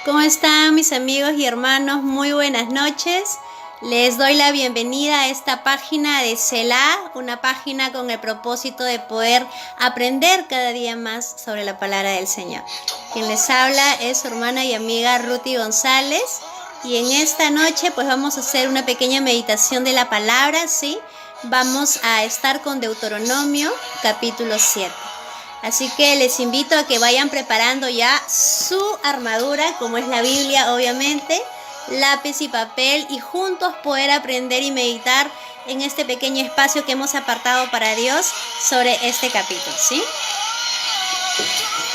¿Cómo están mis amigos y hermanos? Muy buenas noches. Les doy la bienvenida a esta página de Selah, una página con el propósito de poder aprender cada día más sobre la palabra del Señor. Quien les habla es su hermana y amiga Ruti González. Y en esta noche pues vamos a hacer una pequeña meditación de la palabra, ¿sí? Vamos a estar con Deuteronomio capítulo 7. Así que les invito a que vayan preparando ya su armadura, como es la Biblia obviamente, lápiz y papel, y juntos poder aprender y meditar en este pequeño espacio que hemos apartado para Dios sobre este capítulo, ¿sí?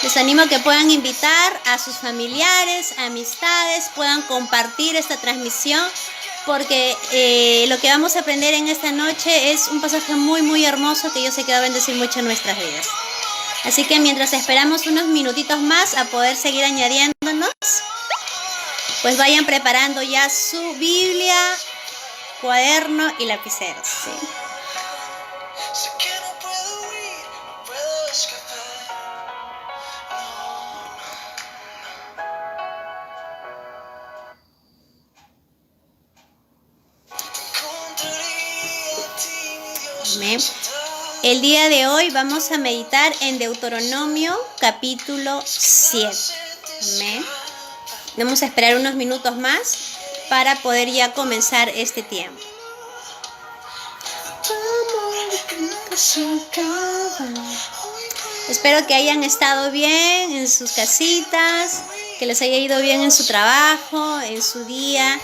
Les animo a que puedan invitar a sus familiares, amistades, puedan compartir esta transmisión, porque lo que vamos a aprender en esta noche es un pasaje muy hermoso que yo sé que va a bendecir mucho en nuestras vidas. Así que mientras esperamos unos minutitos más a poder seguir añadiéndonos, pues vayan preparando ya su Biblia, cuaderno y lapiceros, ¿sí? Amén. El día de hoy vamos a meditar en Deuteronomio capítulo 7. Amén. Vamos a esperar unos minutos más para poder ya comenzar este tiempo. Espero que hayan estado bien en sus casitas, que les haya ido bien en su trabajo, en su día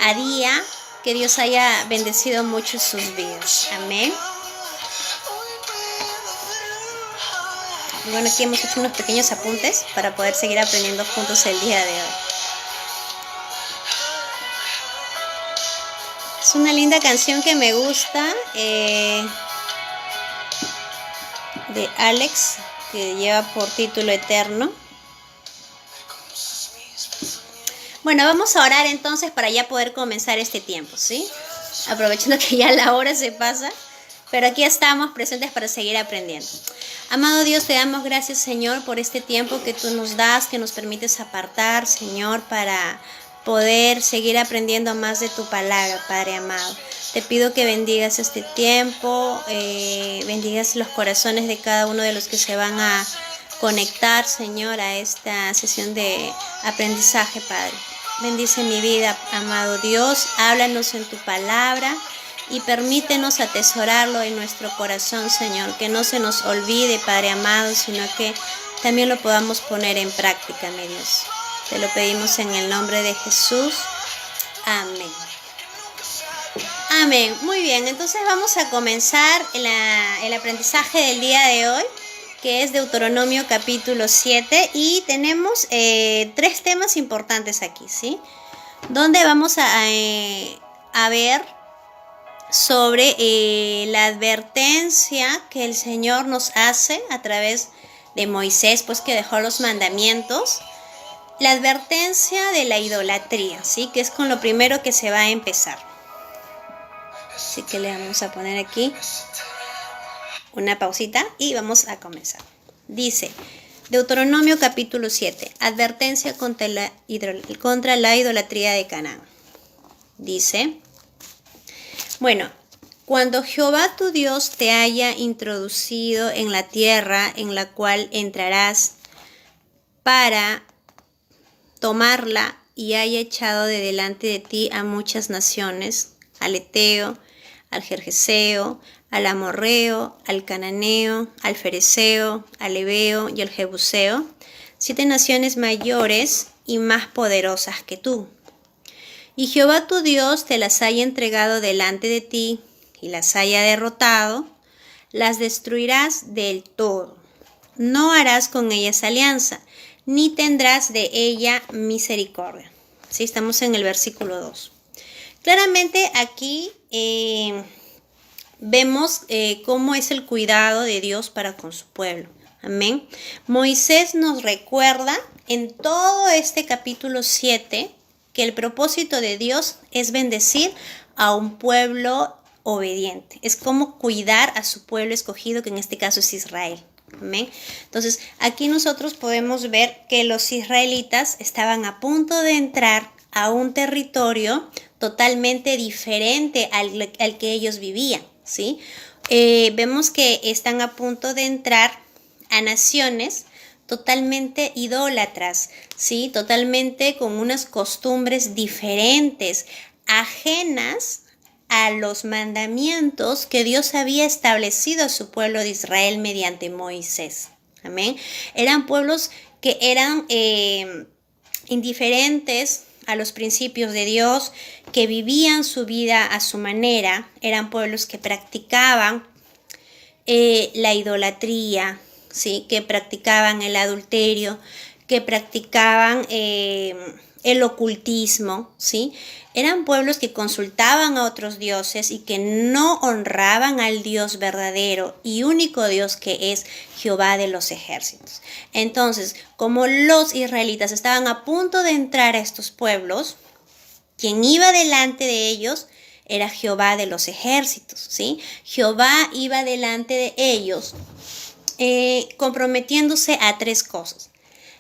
a día, que Dios haya bendecido mucho sus vidas. Amén. Y bueno, aquí hemos hecho unos pequeños apuntes para poder seguir aprendiendo juntos el día de hoy. Es una linda canción que me gusta, de Alex, que lleva por título Eterno. Bueno, vamos a orar entonces para ya poder comenzar este tiempo, ¿sí? Aprovechando que ya la hora se pasa, pero aquí estamos presentes para seguir aprendiendo. Amado Dios, te damos gracias, Señor, por este tiempo que tú nos das, que nos permites apartar, Señor, para poder seguir aprendiendo más de tu palabra, Padre amado. Te pido que bendigas este tiempo, bendigas los corazones de cada uno de los que se van a conectar, Señor, a esta sesión de aprendizaje, Padre. Bendice mi vida, amado Dios, háblanos en tu palabra y permítenos atesorarlo en nuestro corazón, Señor, que no se nos olvide, Padre amado, sino que también lo podamos poner en práctica, mi Dios. Te lo pedimos en el nombre de Jesús. Amén. Amén. Muy bien, entonces vamos a comenzar el aprendizaje del día de hoy, que es Deuteronomio capítulo 7, y tenemos 3 temas importantes aquí, ¿sí? Donde vamos a ver sobre la advertencia que el Señor nos hace a través de Moisés, pues que dejó los mandamientos. La advertencia de la idolatría, ¿sí? Que es con lo primero que se va a empezar. Así que le vamos a poner aquí una pausita y vamos a comenzar. Dice Deuteronomio capítulo 7, advertencia contra la idolatría de Canaán. Dice: bueno, cuando Jehová tu Dios te haya introducido en la tierra en la cual entrarás para tomarla, y haya echado de delante de ti a muchas naciones, al Eteo, al Gergeseo, al Amorreo, al Cananeo, al Fereceo, al Heveo y al Jebuseo, 7 naciones mayores y más poderosas que tú. Y Jehová tu Dios te las haya entregado delante de ti y las haya derrotado, las destruirás del todo. No harás con ellas alianza, ni tendrás de ella misericordia. ¿Sí? Estamos en el versículo 2. Claramente aquí vemos cómo es el cuidado de Dios para con su pueblo. Amén. Moisés nos recuerda en todo este capítulo 7 que el propósito de Dios es bendecir a un pueblo obediente. Es como cuidar a su pueblo escogido, que en este caso es Israel. Amén. Entonces, aquí nosotros podemos ver que los israelitas estaban a punto de entrar a un territorio totalmente diferente al que ellos vivían, ¿sí? Vemos que están a punto de entrar a naciones totalmente idólatras, ¿sí? Totalmente con unas costumbres diferentes, ajenas a los mandamientos que Dios había establecido a su pueblo de Israel mediante Moisés. Amén. Eran pueblos que eran indiferentes a los principios de Dios, que vivían su vida a su manera. Eran pueblos que practicaban la idolatría, ¿sí? Que practicaban el adulterio, que practicaban el ocultismo, ¿sí? Eran pueblos que consultaban a otros dioses y que no honraban al Dios verdadero y único Dios que es Jehová de los ejércitos. Entonces, como los israelitas estaban a punto de entrar a estos pueblos, quien iba delante de ellos era Jehová de los ejércitos, ¿sí? Jehová iba delante de ellos comprometiéndose a 3 cosas.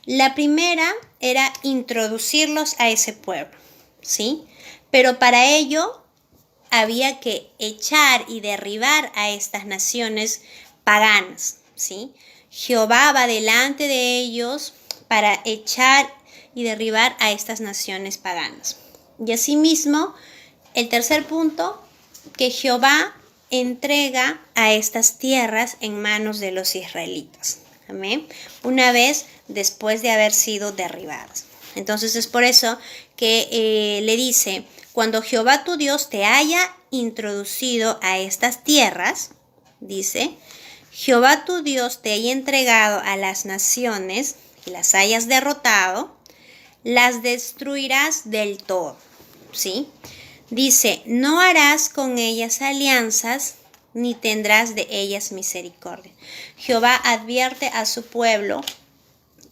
La primera era introducirlos a ese pueblo, ¿sí? Pero para ello había que echar y derribar a estas naciones paganas, ¿sí? Jehová va delante de ellos para echar y derribar a estas naciones paganas. Y asimismo, el tercer punto, que Jehová entrega a estas tierras en manos de los israelitas. Amén. Una vez después de haber sido derribadas. Entonces es por eso que le dice, cuando Jehová tu Dios te haya introducido a estas tierras, dice, Jehová tu Dios te haya entregado a las naciones y las hayas derrotado, las destruirás del todo, ¿sí? Dice, no harás con ellas alianzas, ni tendrás de ellas misericordia. Jehová advierte a su pueblo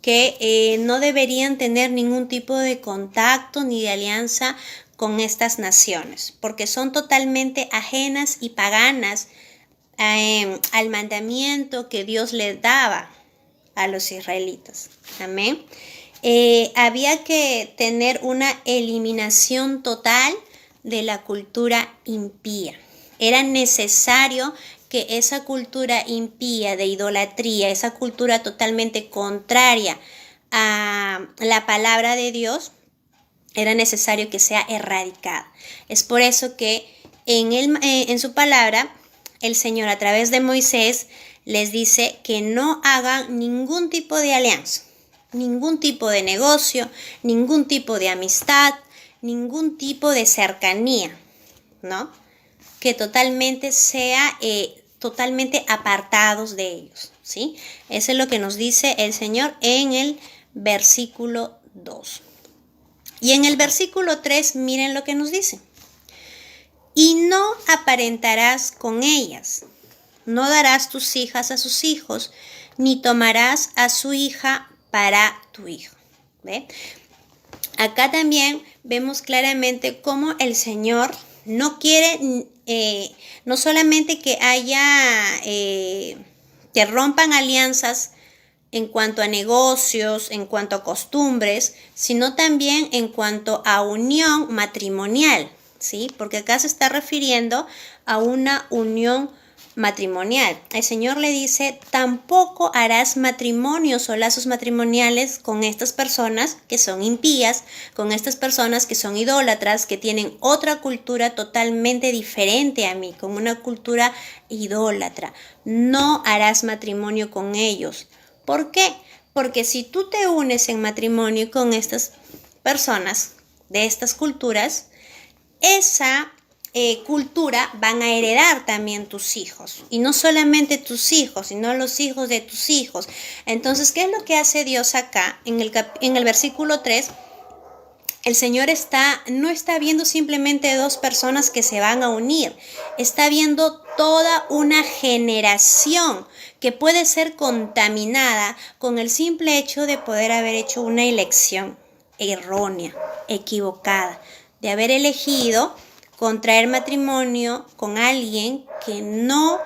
que no deberían tener ningún tipo de contacto ni de alianza con estas naciones, porque son totalmente ajenas y paganas al mandamiento que Dios les daba a los israelitas. Amén. Había que tener una eliminación total de la cultura impía. Era necesario que esa cultura impía de idolatría, esa cultura totalmente contraria a la palabra de Dios, era necesario que sea erradicada. Es por eso que en su palabra, el Señor a través de Moisés les dice que no hagan ningún tipo de alianza, ningún tipo de negocio, ningún tipo de amistad, ningún tipo de cercanía, ¿no? Que totalmente sea totalmente apartados de ellos, ¿sí? Eso es lo que nos dice el Señor en el versículo 2. Y en el versículo 3, miren lo que nos dice. Y no aparentarás con ellas, no darás tus hijas a sus hijos, ni tomarás a su hija para tu hijo. ¿Ve? Acá también vemos claramente cómo el Señor no quiere, no solamente que haya, que rompan alianzas en cuanto a negocios, en cuanto a costumbres, sino también en cuanto a unión matrimonial, ¿sí? Porque acá se está refiriendo a una unión matrimonial. El Señor le dice, tampoco harás matrimonios o lazos matrimoniales con estas personas que son impías, con estas personas que son idólatras, que tienen otra cultura totalmente diferente a mí, con una cultura idólatra. No harás matrimonio con ellos. ¿Por qué? Porque si tú te unes en matrimonio con estas personas de estas culturas, esa cultura van a heredar también tus hijos. Y no solamente tus hijos, sino los hijos de tus hijos. Entonces, ¿qué es lo que hace Dios acá? En el versículo 3, el Señor no está viendo simplemente 2 personas que se van a unir. Está viendo toda una generación que puede ser contaminada con el simple hecho de poder haber hecho una elección errónea, equivocada, de haber elegido contraer matrimonio con alguien que no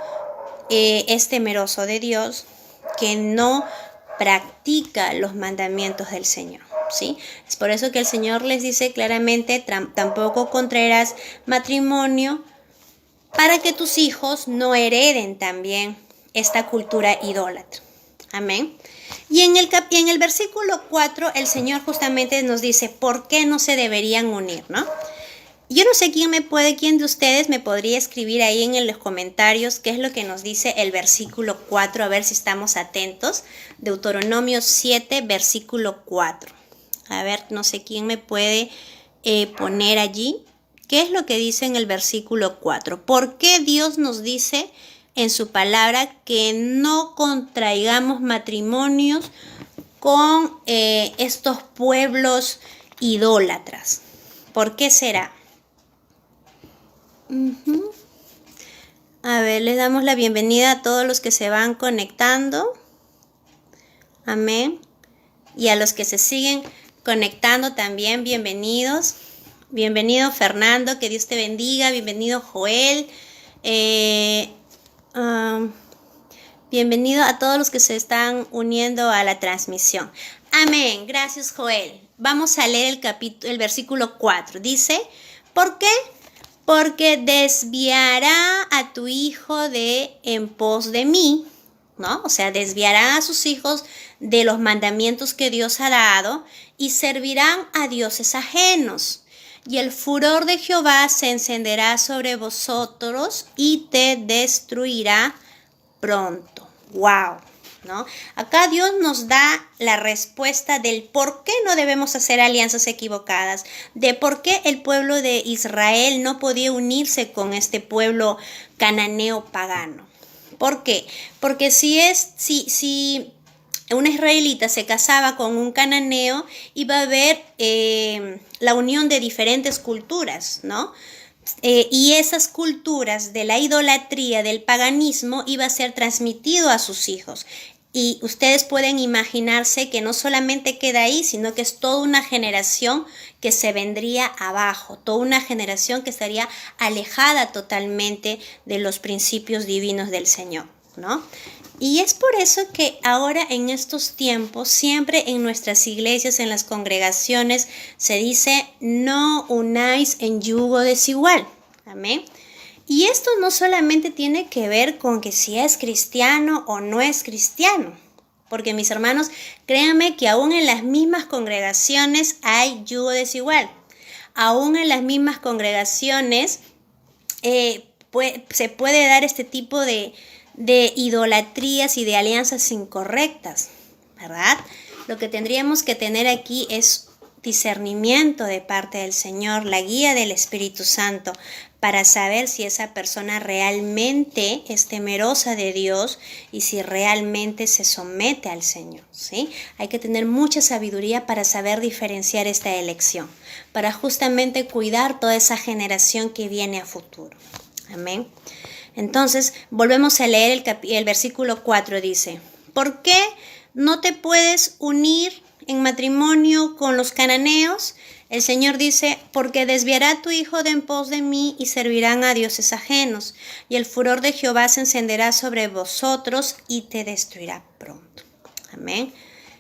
es temeroso de Dios, que no practica los mandamientos del Señor, ¿sí? Es por eso que el Señor les dice claramente, tampoco contraerás matrimonio para que tus hijos no hereden también esta cultura idólatra. Amén. Y en el versículo 4 el Señor justamente nos dice por qué no se deberían unir, ¿no? Yo no sé quién de ustedes me podría escribir ahí en los comentarios qué es lo que nos dice el versículo 4, a ver si estamos atentos. Deuteronomio 7, versículo 4. A ver, no sé quién me puede poner allí. ¿Qué es lo que dice en el versículo 4? ¿Por qué Dios nos dice en su palabra que no contraigamos matrimonios con estos pueblos idólatras? ¿Por qué será? A ver, les damos la bienvenida a todos los que se van conectando. Amén. Y a los que se siguen conectando también, bienvenidos. Bienvenido Fernando, que Dios te bendiga. Bienvenido Joel. Bienvenido a todos los que se están uniendo a la transmisión. Amén. Gracias Joel. Vamos a leer el versículo 4. Dice, ¿por qué? Porque desviará a tu hijo en pos de mí, ¿no? O sea, desviará a sus hijos de los mandamientos que Dios ha dado y servirán a dioses ajenos. Y el furor de Jehová se encenderá sobre vosotros y te destruirá pronto. ¡Wow! ¿No? Acá Dios nos da la respuesta del por qué no debemos hacer alianzas equivocadas, de por qué el pueblo de Israel no podía unirse con este pueblo cananeo pagano. ¿Por qué? Porque si un israelita se casaba con un cananeo, iba a haber la unión de diferentes culturas, ¿no? Y esas culturas de la idolatría, del paganismo, iba a ser transmitido a sus hijos. Y ustedes pueden imaginarse que no solamente queda ahí, sino que es toda una generación que se vendría abajo, toda una generación que estaría alejada totalmente de los principios divinos del Señor, ¿no? Y es por eso que ahora en estos tiempos, siempre en nuestras iglesias, en las congregaciones, se dice, no unáis en yugo desigual. Amén. Y esto no solamente tiene que ver con que si es cristiano o no es cristiano, porque mis hermanos, créanme que aún en las mismas congregaciones hay yugo desigual. Aún en las mismas congregaciones se puede dar este tipo de idolatrías y de alianzas incorrectas, ¿verdad? Lo que tendríamos que tener aquí es discernimiento de parte del Señor, la guía del Espíritu Santo, para saber si esa persona realmente es temerosa de Dios y si realmente se somete al Señor, ¿sí? Hay que tener mucha sabiduría para saber diferenciar esta elección, para justamente cuidar toda esa generación que viene a futuro. Amén. Entonces, volvemos a leer el versículo 4, dice, ¿por qué no te puedes unir en matrimonio con los cananeos? El Señor dice, porque desviará tu hijo de en pos de mí y servirán a dioses ajenos, y el furor de Jehová se encenderá sobre vosotros y te destruirá pronto. Amén.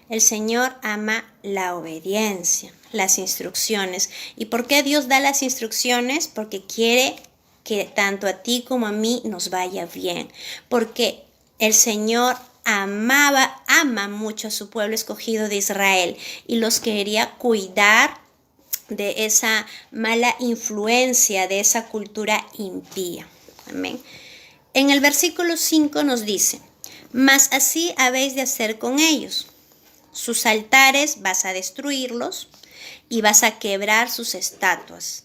El Señor ama la obediencia, las instrucciones. ¿Y por qué Dios da las instrucciones? Porque quiere que tanto a ti como a mí nos vaya bien. Porque el Señor ama mucho a su pueblo escogido de Israel y los quería cuidar de esa mala influencia, de esa cultura impía. Amén. En el versículo 5 nos dice, mas así habéis de hacer con ellos. Sus altares vas a destruirlos y vas a quebrar sus estatuas.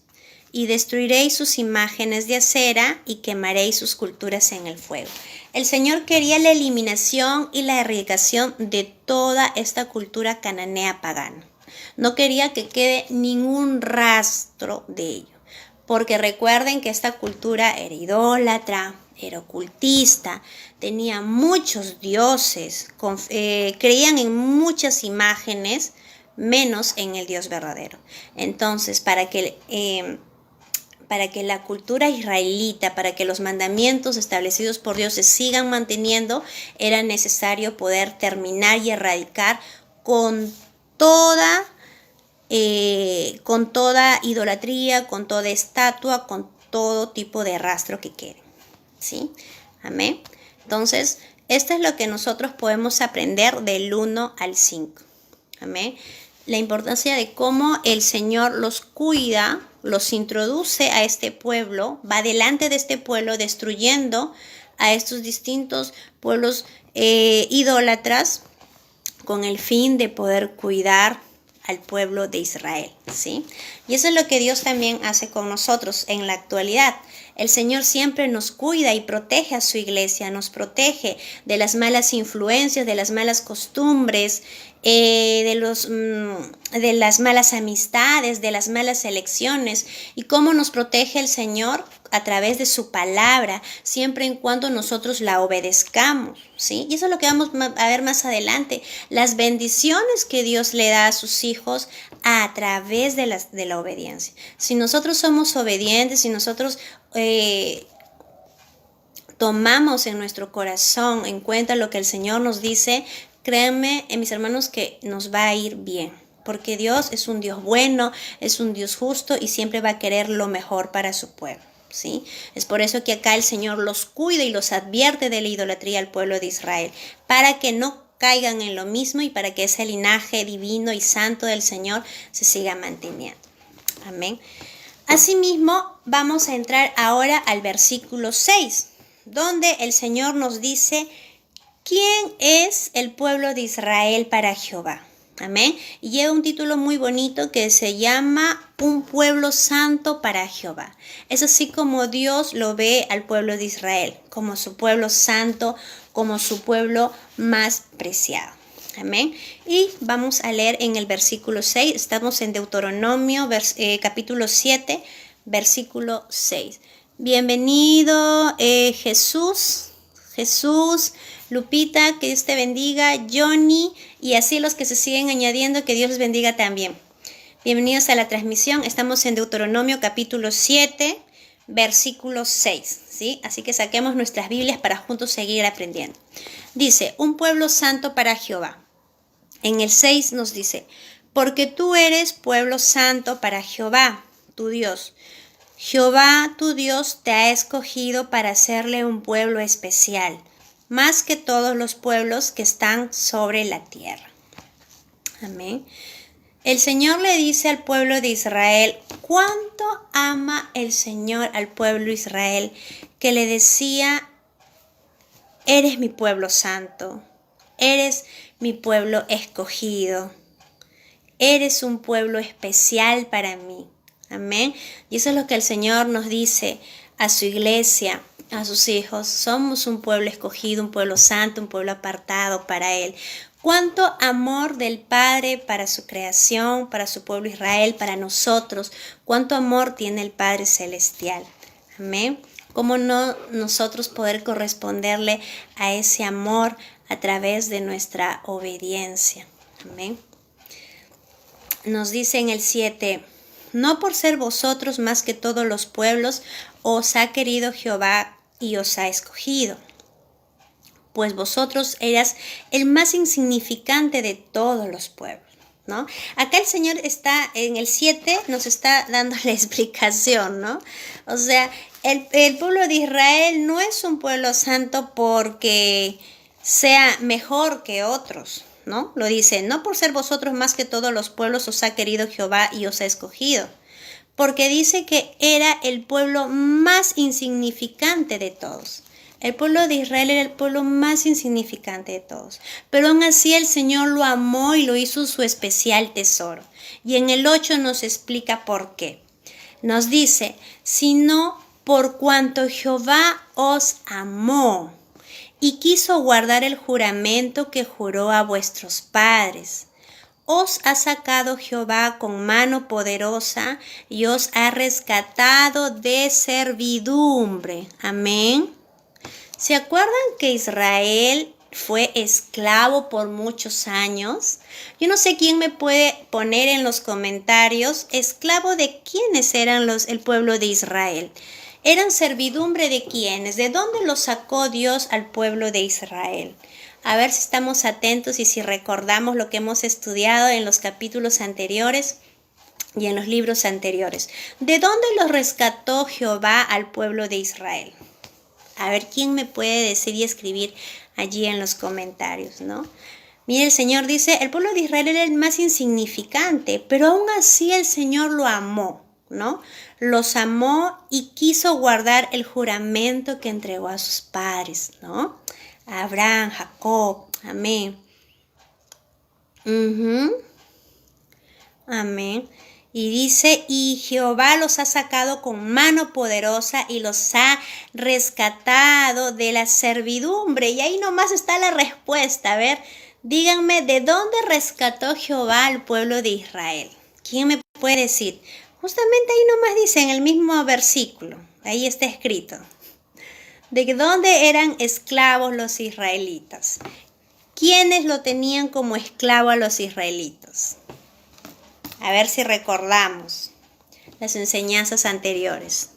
Y destruiréis sus imágenes de acera y quemaréis sus culturas en el fuego. El Señor quería la eliminación y la erradicación de toda esta cultura cananea pagana. No quería que quede ningún rastro de ello. Porque recuerden que esta cultura era idólatra, era ocultista, tenía muchos dioses, creían en muchas imágenes, menos en el Dios verdadero. Entonces, para para que la cultura israelita, para que los mandamientos establecidos por Dios se sigan manteniendo, era necesario poder terminar y erradicar con toda idolatría, con toda estatua, con todo tipo de rastro que quede. ¿Sí? Amén. Entonces, esto es lo que nosotros podemos aprender del 1 al 5. Amén. La importancia de cómo el Señor los cuida, los introduce a este pueblo, va delante de este pueblo destruyendo a estos distintos pueblos idólatras con el fin de poder cuidar al pueblo de Israel, ¿sí? Y eso es lo que Dios también hace con nosotros en la actualidad. El Señor siempre nos cuida y protege a su iglesia, nos protege de las malas influencias, de las malas costumbres, de las malas amistades, de las malas elecciones. ¿Y cómo nos protege el Señor? A través de su palabra, siempre en cuando nosotros la obedezcamos, ¿sí? Y eso es lo que vamos a ver más adelante, las bendiciones que Dios le da a sus hijos a través de la obediencia. Si nosotros somos obedientes, si nosotros tomamos en nuestro corazón en cuenta lo que el Señor nos dice, créanme, mis hermanos, que nos va a ir bien. Porque Dios es un Dios bueno, es un Dios justo y siempre va a querer lo mejor para su pueblo. ¿Sí? Es por eso que acá el Señor los cuida y los advierte de la idolatría al pueblo de Israel, para que no caigan en lo mismo y para que ese linaje divino y santo del Señor se siga manteniendo. Amén. Asimismo, vamos a entrar ahora al versículo 6, donde el Señor nos dice, ¿quién es el pueblo de Israel para Jehová? Amén. Y lleva un título muy bonito que se llama Un pueblo santo para Jehová. Es así como Dios lo ve al pueblo de Israel, como su pueblo santo, como su pueblo más preciado. Amén. Y vamos a leer en el versículo 6. Estamos en Deuteronomio, capítulo 7, versículo 6. Bienvenido, Jesús, Lupita, que Dios te bendiga, Johnny, y así los que se siguen añadiendo, que Dios les bendiga también. Bienvenidos a la transmisión, estamos en Deuteronomio capítulo 7, versículo 6, ¿sí? Así que saquemos nuestras Biblias para juntos seguir aprendiendo. Dice, un pueblo santo para Jehová. En el 6 nos dice, porque tú eres pueblo santo para Jehová, tu Dios. Jehová, tu Dios, te ha escogido para hacerle un pueblo especial, más que todos los pueblos que están sobre la tierra. Amén. El Señor le dice al pueblo de Israel, ¿cuánto ama el Señor al pueblo de Israel? Que le decía, eres mi pueblo santo, eres mi pueblo escogido, eres un pueblo especial para mí. Amén. Y eso es lo que el Señor nos dice a su iglesia, a sus hijos. Somos un pueblo escogido, un pueblo santo, un pueblo apartado para Él. Cuánto amor del Padre para su creación, para su pueblo Israel, para nosotros. Cuánto amor tiene el Padre Celestial. Amén. Cómo no nosotros poder corresponderle a ese amor a través de nuestra obediencia. Amén. Nos dice en el 7, no por ser vosotros más que todos los pueblos, os ha querido Jehová y os ha escogido. Pues vosotros eras el más insignificante de todos los pueblos, ¿no? Acá el Señor está en el 7, nos está dando la explicación, ¿no? O sea, el pueblo de Israel no es un pueblo santo porque sea mejor que otros, ¿no? Lo dice, no por ser vosotros más que todos los pueblos os ha querido Jehová y os ha escogido, porque dice que era el pueblo más insignificante de todos. El pueblo de Israel era el pueblo más insignificante de todos, pero aún así el Señor lo amó y lo hizo su especial tesoro. Y en el 8 nos explica por qué. Nos dice, sino por cuanto Jehová os amó y quiso guardar el juramento que juró a vuestros padres. Os ha sacado Jehová con mano poderosa y os ha rescatado de servidumbre. Amén. ¿Se acuerdan que Israel fue esclavo por muchos años. Yo no sé quién me puede poner en los comentarios, esclavo de quiénes eran el pueblo de Israel. ¿Eran servidumbre de quiénes? ¿De dónde los sacó Dios al pueblo de Israel? A ver si estamos atentos y si recordamos lo que hemos estudiado en los capítulos anteriores y en los libros anteriores. ¿De dónde los rescató Jehová al pueblo de Israel? A ver, ¿quién me puede decir y escribir allí en los comentarios, ¿no? Mire, el Señor dice, el pueblo de Israel era el más insignificante, pero aún así el Señor lo amó, ¿no? Los amó y quiso guardar el juramento que entregó a sus padres, ¿no? A Abraham, Jacob, amén. Amén. Y dice, y Jehová los ha sacado con mano poderosa y los ha rescatado de la servidumbre. Y ahí nomás está la respuesta. A ver, díganme, ¿de dónde rescató Jehová al pueblo de Israel? ¿Quién me puede decir? Justamente ahí nomás dice en el mismo versículo. Ahí está escrito. ¿De dónde eran esclavos los israelitas? ¿Quiénes lo tenían como esclavo a los israelitas? A ver si recordamos las enseñanzas anteriores.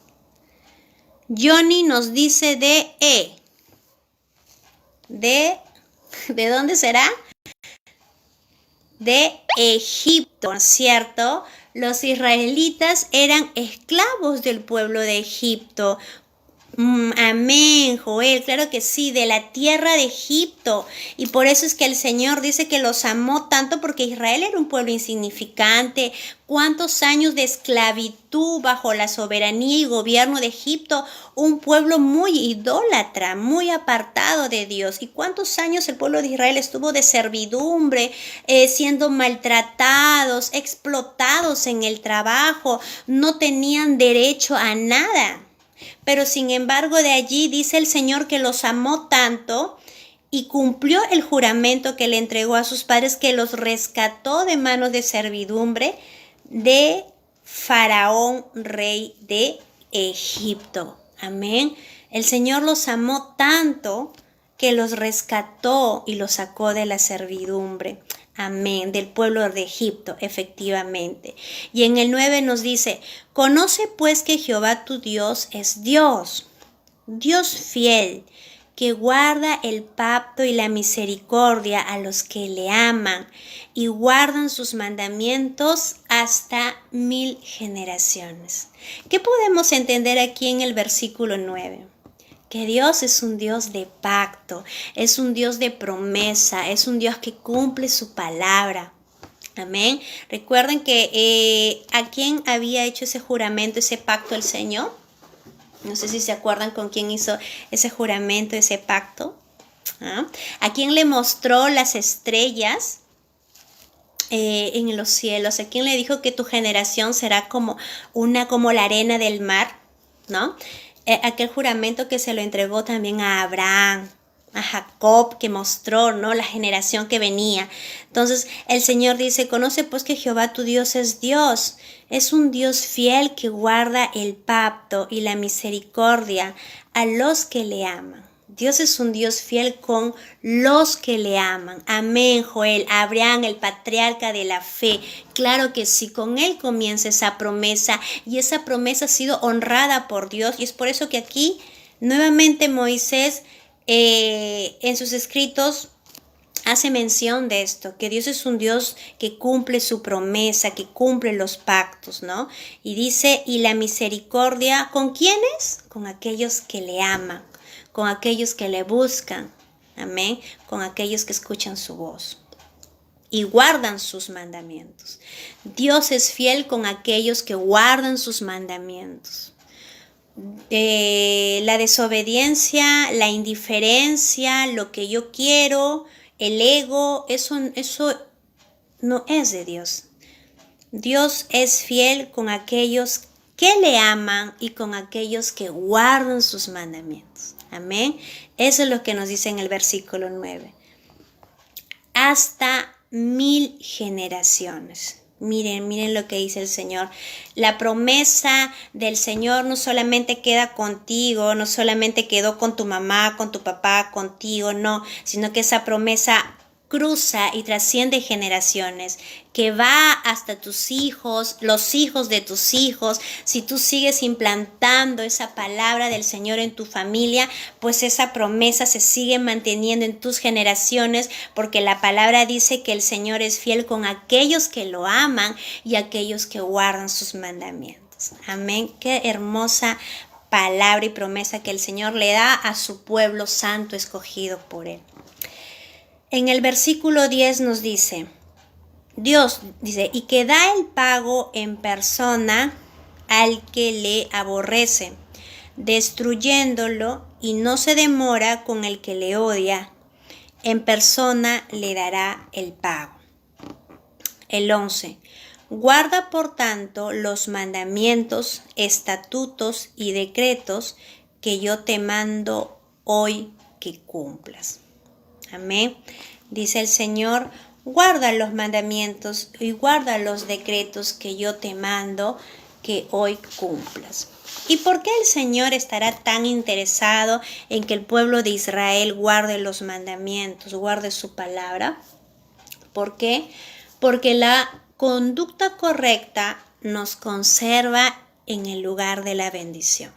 Johnny nos dice ¿De dónde será? De Egipto, ¿cierto? Los israelitas eran esclavos del pueblo de Egipto. Amén, Joel, claro que sí, de la tierra de Egipto. Y por eso es que el Señor dice que los amó tanto, porque Israel era un pueblo insignificante. ¿Cuántos años de esclavitud bajo la soberanía y gobierno de Egipto? Un pueblo muy idólatra, muy apartado de Dios. ¿Y cuántos años el pueblo de Israel estuvo de servidumbre, siendo maltratados, explotados en el trabajo? No tenían derecho a nada. Pero sin embargo de allí dice el Señor que los amó tanto y cumplió el juramento que le entregó a sus padres, que los rescató de manos de servidumbre de Faraón, rey de Egipto. Amén. El Señor los amó tanto que los rescató y los sacó de la servidumbre. Amén, del pueblo de Egipto, efectivamente. Y en el 9 nos dice, conoce pues que Jehová tu Dios es Dios, Dios fiel, que guarda el pacto y la misericordia a los que le aman y guardan sus mandamientos hasta 1000 generaciones. ¿Qué podemos entender aquí en el versículo 9? Que Dios es un Dios de pacto, es un Dios de promesa, es un Dios que cumple su palabra. Amén. Recuerden que ¿a quién había hecho ese juramento, ese pacto el Señor? No sé si se acuerdan con quién hizo ese juramento, ese pacto. ¿A quién le mostró las estrellas en los cielos? ¿A quién le dijo que tu generación será como la arena del mar? ¿No? Aquel juramento que se lo entregó también a Abraham, a Jacob, que mostró, ¿no?, la generación que venía. Entonces el Señor dice, conoce pues que Jehová tu Dios es un Dios fiel que guarda el pacto y la misericordia a los que le aman. Dios es un Dios fiel con los que le aman. Amén, Joel. Abraham, el patriarca de la fe. Claro que sí, con él comienza esa promesa y esa promesa ha sido honrada por Dios. Y es por eso que aquí nuevamente Moisés en sus escritos hace mención de esto, que Dios es un Dios que cumple su promesa, que cumple los pactos, ¿no? Y dice, y la misericordia, ¿con quiénes? Con aquellos que le aman, con aquellos que le buscan, amén, con aquellos que escuchan su voz y guardan sus mandamientos. Dios es fiel con aquellos que guardan sus mandamientos. La desobediencia, la indiferencia, lo que yo quiero, el ego, eso no es de Dios. Dios es fiel con aquellos que le aman y con aquellos que guardan sus mandamientos. Amén. Eso es lo que nos dice en el versículo 9. Hasta 1000 generaciones. Miren lo que dice el Señor. La promesa del Señor no solamente queda contigo, no solamente quedó con tu mamá, con tu papá, contigo, no, sino que esa promesa cruza y trasciende generaciones, que va hasta tus hijos, los hijos de tus hijos. Si tú sigues implantando esa palabra del Señor en tu familia, pues esa promesa se sigue manteniendo en tus generaciones, porque la palabra dice que el Señor es fiel con aquellos que lo aman y aquellos que guardan sus mandamientos. Amén. Qué hermosa palabra y promesa que el Señor le da a su pueblo santo escogido por Él. En el versículo 10 nos dice, Dios dice, y que da el pago en persona al que le aborrece, destruyéndolo, y no se demora con el que le odia. En persona le dará el pago. El 11. Guarda por tanto los mandamientos, estatutos y decretos que yo te mando hoy que cumplas. Amén. Dice el Señor, guarda los mandamientos y guarda los decretos que yo te mando que hoy cumplas. ¿Y por qué el Señor estará tan interesado en que el pueblo de Israel guarde los mandamientos, guarde su palabra? ¿Por qué? Porque la conducta correcta nos conserva en el lugar de la bendición.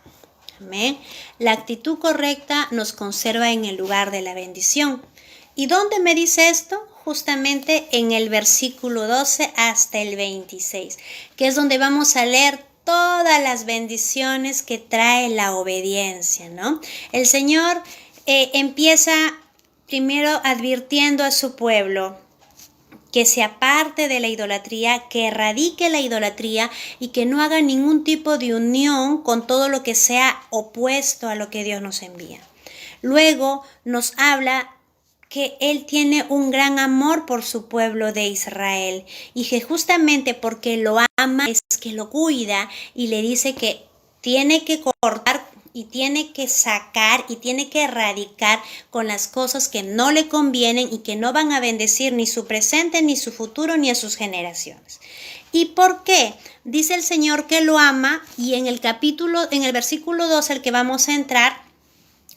Amén. La actitud correcta nos conserva en el lugar de la bendición. ¿Y dónde me dice esto? Justamente en el versículo 12 hasta el 26, que es donde vamos a leer todas las bendiciones que trae la obediencia, ¿no? El Señor empieza primero advirtiendo a su pueblo que se aparte de la idolatría, que erradique la idolatría y que no haga ningún tipo de unión con todo lo que sea opuesto a lo que Dios nos envía. Luego nos habla que Él tiene un gran amor por su pueblo de Israel y que justamente porque lo ama es que lo cuida, y le dice que tiene que cortar y tiene que sacar y tiene que erradicar con las cosas que no le convienen y que no van a bendecir ni su presente, ni su futuro, ni a sus generaciones. ¿Y por qué? Dice el Señor que lo ama, y en el versículo 2 al que vamos a entrar,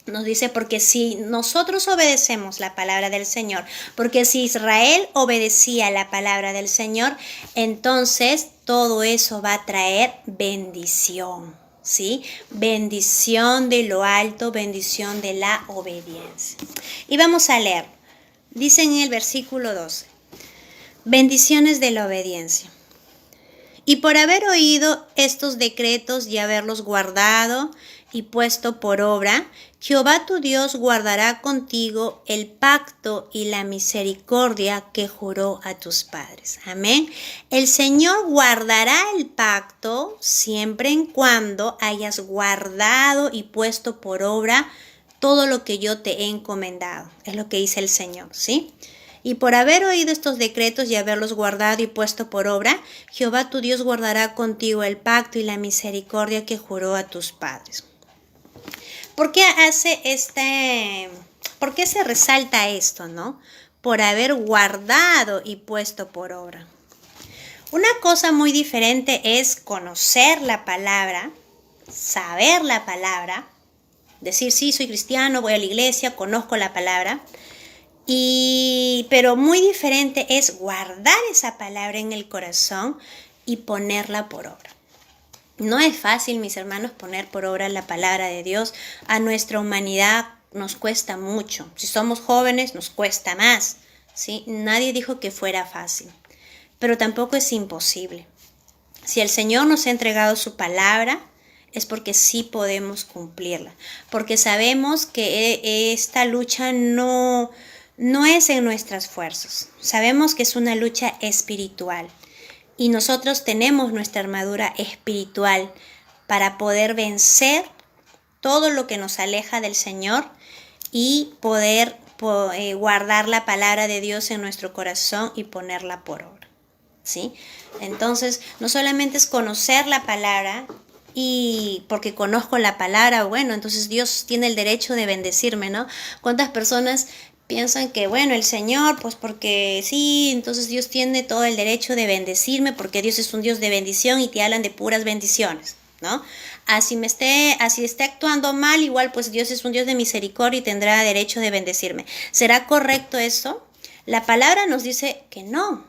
nos dice, porque si nosotros obedecemos la palabra del Señor, porque si Israel obedecía la palabra del Señor, entonces todo eso va a traer bendición, ¿sí? Bendición de lo alto, bendición de la obediencia. Y vamos a leer. Dice en el versículo 12, bendiciones de la obediencia. Y por haber oído estos decretos y haberlos guardado y puesto por obra, Jehová tu Dios guardará contigo el pacto y la misericordia que juró a tus padres. Amén. El Señor guardará el pacto siempre en cuando hayas guardado y puesto por obra todo lo que yo te he encomendado. Es lo que dice el Señor, ¿sí? Y por haber oído estos decretos y haberlos guardado y puesto por obra, Jehová tu Dios guardará contigo el pacto y la misericordia que juró a tus padres. ¿Por qué se resalta esto, no? Por haber guardado y puesto por obra. Una cosa muy diferente es conocer la palabra, saber la palabra, decir sí, soy cristiano, voy a la iglesia, conozco la palabra. Pero muy diferente es guardar esa palabra en el corazón y ponerla por obra. No es fácil, mis hermanos, poner por obra la palabra de Dios. A nuestra humanidad nos cuesta mucho. Si somos jóvenes, nos cuesta más, ¿sí? Nadie dijo que fuera fácil, pero tampoco es imposible. Si el Señor nos ha entregado su palabra, es porque sí podemos cumplirla. Porque sabemos que esta lucha no es en nuestras fuerzas. Sabemos que es una lucha espiritual. Y nosotros tenemos nuestra armadura espiritual para poder vencer todo lo que nos aleja del Señor y poder guardar la palabra de Dios en nuestro corazón y ponerla por obra, ¿sí? Entonces, no solamente es conocer la palabra, y porque conozco la palabra, bueno, entonces Dios tiene el derecho de bendecirme, ¿no? ¿Cuántas personas Piensan que, bueno, el Señor, pues porque sí, entonces Dios tiene todo el derecho de bendecirme porque Dios es un Dios de bendición y te hablan de puras bendiciones, ¿no? Así esté actuando mal, igual pues Dios es un Dios de misericordia y tendrá derecho de bendecirme. ¿Será correcto eso? La palabra nos dice que no.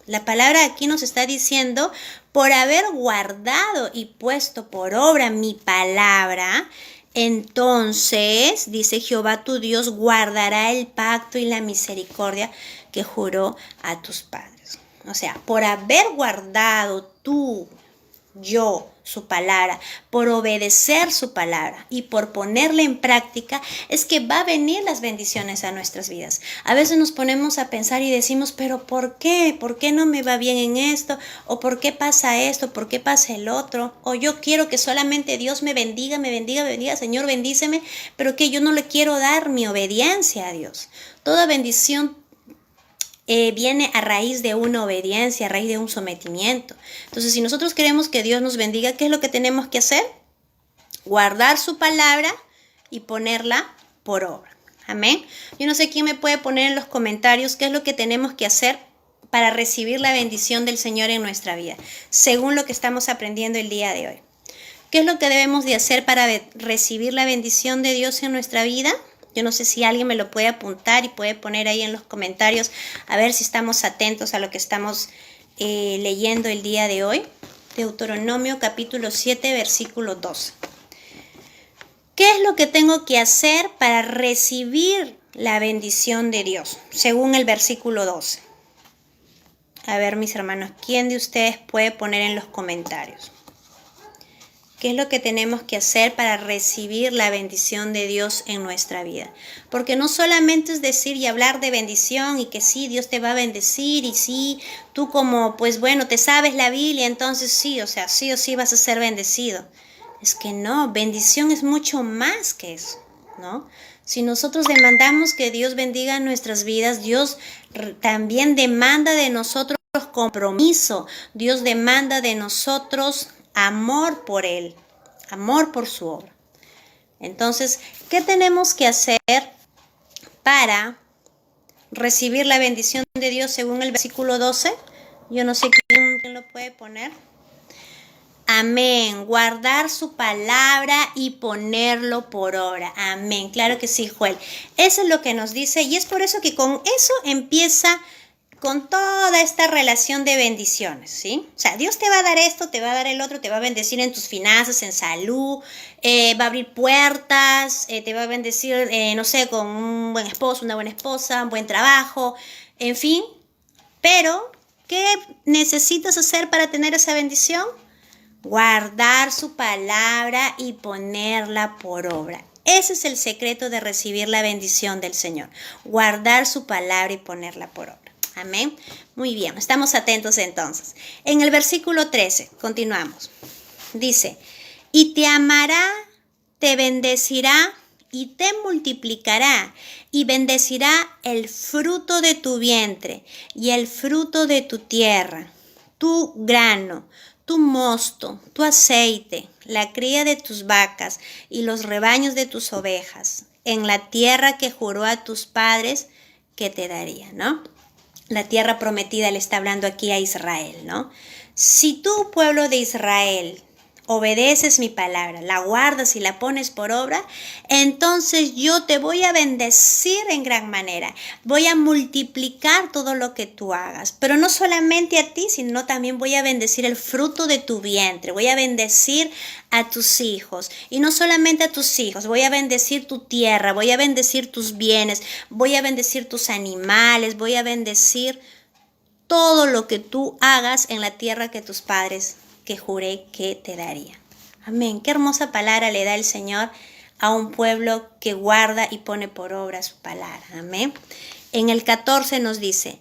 La palabra aquí nos está diciendo, por haber guardado y puesto por obra mi palabra, entonces, dice Jehová tu Dios, guardará el pacto y la misericordia que juró a tus padres. O sea, por haber guardado tú, yo, su palabra, por obedecer su palabra y por ponerla en práctica, es que va a venir las bendiciones a nuestras vidas. A veces nos ponemos a pensar y decimos, pero ¿por qué? ¿Por qué no me va bien en esto? ¿O por qué pasa esto? ¿Por qué pasa el otro? O yo quiero que solamente Dios me bendiga, me bendiga, me bendiga, Señor, bendíceme, pero que yo no le quiero dar mi obediencia a Dios. Toda bendición viene a raíz de una obediencia, a raíz de un sometimiento. Entonces, si nosotros queremos que Dios nos bendiga, ¿qué es lo que tenemos que hacer? Guardar su palabra y ponerla por obra. Amén. Yo no sé quién me puede poner en los comentarios qué es lo que tenemos que hacer para recibir la bendición del Señor en nuestra vida, según lo que estamos aprendiendo el día de hoy. ¿Qué es lo que debemos de hacer para recibir la bendición de Dios en nuestra vida? Yo no sé si alguien me lo puede apuntar y puede poner ahí en los comentarios a ver si estamos atentos a lo que estamos leyendo el día de hoy. Deuteronomio capítulo 7, versículo 12. ¿Qué es lo que tengo que hacer para recibir la bendición de Dios? Según el versículo 12. A ver, mis hermanos, ¿quién de ustedes puede poner en los comentarios? ¿Qué es lo que tenemos que hacer para recibir la bendición de Dios en nuestra vida? Porque no solamente es decir y hablar de bendición y que sí, Dios te va a bendecir y sí, tú como, pues bueno, te sabes la Biblia, entonces sí, o sea, sí o sí vas a ser bendecido. Es que no, bendición es mucho más que eso, ¿no? Si nosotros demandamos que Dios bendiga nuestras vidas, Dios también demanda de nosotros compromiso, Dios demanda de nosotros amor por Él, amor por su obra. Entonces, ¿qué tenemos que hacer para recibir la bendición de Dios según el versículo 12? Yo no sé quién lo puede poner. Amén. Guardar su palabra y ponerlo por obra. Amén. Claro que sí, Joel. Eso es lo que nos dice y es por eso que con eso empieza con toda esta relación de bendiciones, ¿sí? O sea, Dios te va a dar esto, te va a dar el otro, te va a bendecir en tus finanzas, en salud, va a abrir puertas, te va a bendecir, no sé, con un buen esposo, una buena esposa, un buen trabajo, en fin. Pero, ¿qué necesitas hacer para tener esa bendición? Guardar su palabra y ponerla por obra. Ese es el secreto de recibir la bendición del Señor. Guardar su palabra y ponerla por obra. Amén. Muy bien, estamos atentos entonces. En el versículo 13, continuamos. Dice, y te amará, te bendecirá y te multiplicará y bendecirá el fruto de tu vientre y el fruto de tu tierra, tu grano, tu mosto, tu aceite, la cría de tus vacas y los rebaños de tus ovejas, en la tierra que juró a tus padres que te daría, ¿no? La tierra prometida le está hablando aquí a Israel, ¿no? Si tú, pueblo de Israel, obedeces mi palabra, la guardas y la pones por obra, entonces yo te voy a bendecir en gran manera. Voy a multiplicar todo lo que tú hagas. Pero no solamente a ti, sino también voy a bendecir el fruto de tu vientre. Voy a bendecir a tus hijos. Y no solamente a tus hijos, voy a bendecir tu tierra, voy a bendecir tus bienes, voy a bendecir tus animales, voy a bendecir todo lo que tú hagas en la tierra que tus padres que juré que te daría. Amén. Qué hermosa palabra le da el Señor a un pueblo que guarda y pone por obra su palabra. Amén. En el 14 nos dice,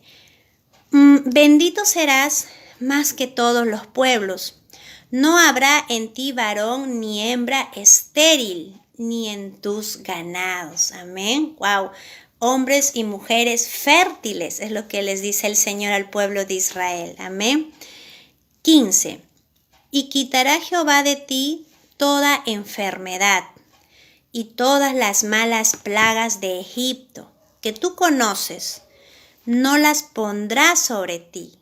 bendito serás más que todos los pueblos. No habrá en ti varón ni hembra estéril, ni en tus ganados. Amén. Wow. Hombres y mujeres fértiles es lo que les dice el Señor al pueblo de Israel. Amén. 15. Y quitará Jehová de ti toda enfermedad y todas las malas plagas de Egipto, que tú conoces, no las pondrás sobre ti.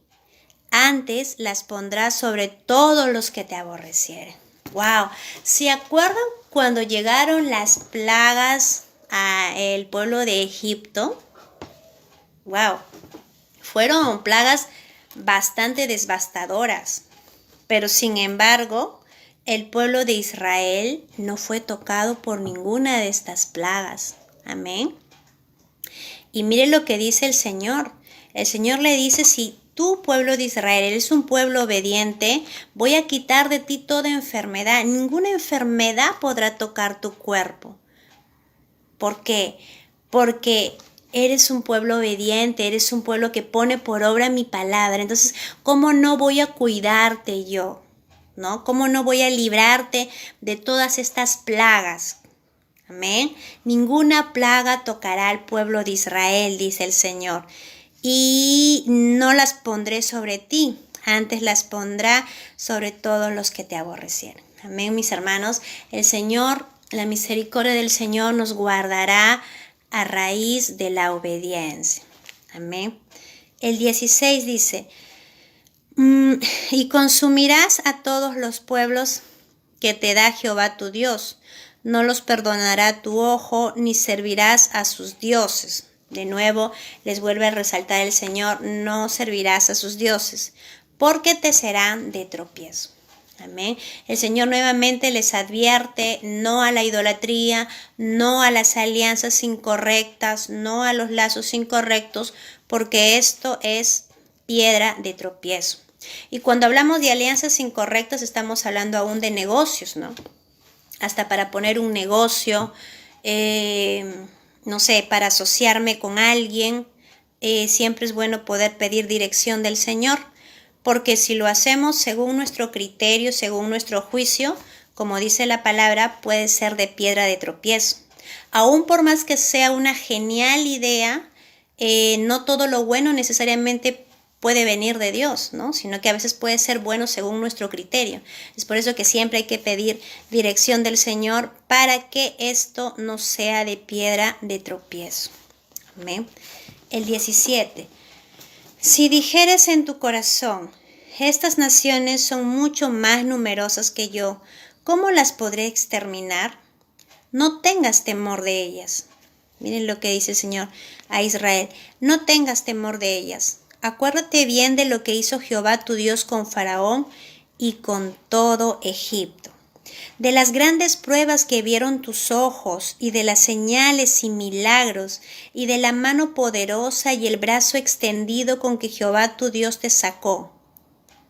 Antes las pondrás sobre todos los que te aborrecieren. ¡Wow! ¿Se acuerdan cuando llegaron las plagas al pueblo de Egipto? ¡Wow! Fueron plagas bastante devastadoras. Pero sin embargo, el pueblo de Israel no fue tocado por ninguna de estas plagas. Amén. Y mire lo que dice el Señor. El Señor le dice, si tú, pueblo de Israel, eres un pueblo obediente, voy a quitar de ti toda enfermedad. Ninguna enfermedad podrá tocar tu cuerpo. ¿Por qué? Porque eres un pueblo obediente, eres un pueblo que pone por obra mi palabra. Entonces, ¿cómo no voy a cuidarte yo? ¿No? ¿Cómo no voy a librarte de todas estas plagas? Amén. Ninguna plaga tocará al pueblo de Israel, dice el Señor. Y no las pondré sobre ti, antes las pondrá sobre todos los que te aborrecieren. Amén, mis hermanos. El Señor, la misericordia del Señor nos guardará a raíz de la obediencia. Amén. El 16 dice, y consumirás a todos los pueblos que te da Jehová tu Dios. No los perdonará tu ojo, ni servirás a sus dioses. De nuevo, les vuelve a resaltar el Señor, no servirás a sus dioses, porque te serán de tropiezo. Amén. El Señor nuevamente les advierte no a la idolatría, no a las alianzas incorrectas, no a los lazos incorrectos, porque esto es piedra de tropiezo. Y cuando hablamos de alianzas incorrectas, estamos hablando aún de negocios, ¿no? Hasta para poner un negocio, no sé, para asociarme con alguien, siempre es bueno poder pedir dirección del Señor, porque si lo hacemos según nuestro criterio, según nuestro juicio, como dice la palabra, puede ser de piedra de tropiezo. Aún por más que sea una genial idea, no todo lo bueno necesariamente puede venir de Dios, ¿no? Sino que a veces puede ser bueno según nuestro criterio. Es por eso que siempre hay que pedir dirección del Señor para que esto no sea de piedra de tropiezo. Amén. El 17. Si dijeres en tu corazón, estas naciones son mucho más numerosas que yo, ¿cómo las podré exterminar? No tengas temor de ellas. Miren lo que dice el Señor a Israel. No tengas temor de ellas. Acuérdate bien de lo que hizo Jehová tu Dios con Faraón y con todo Egipto, de las grandes pruebas que vieron tus ojos y de las señales y milagros y de la mano poderosa y el brazo extendido con que Jehová tu Dios te sacó.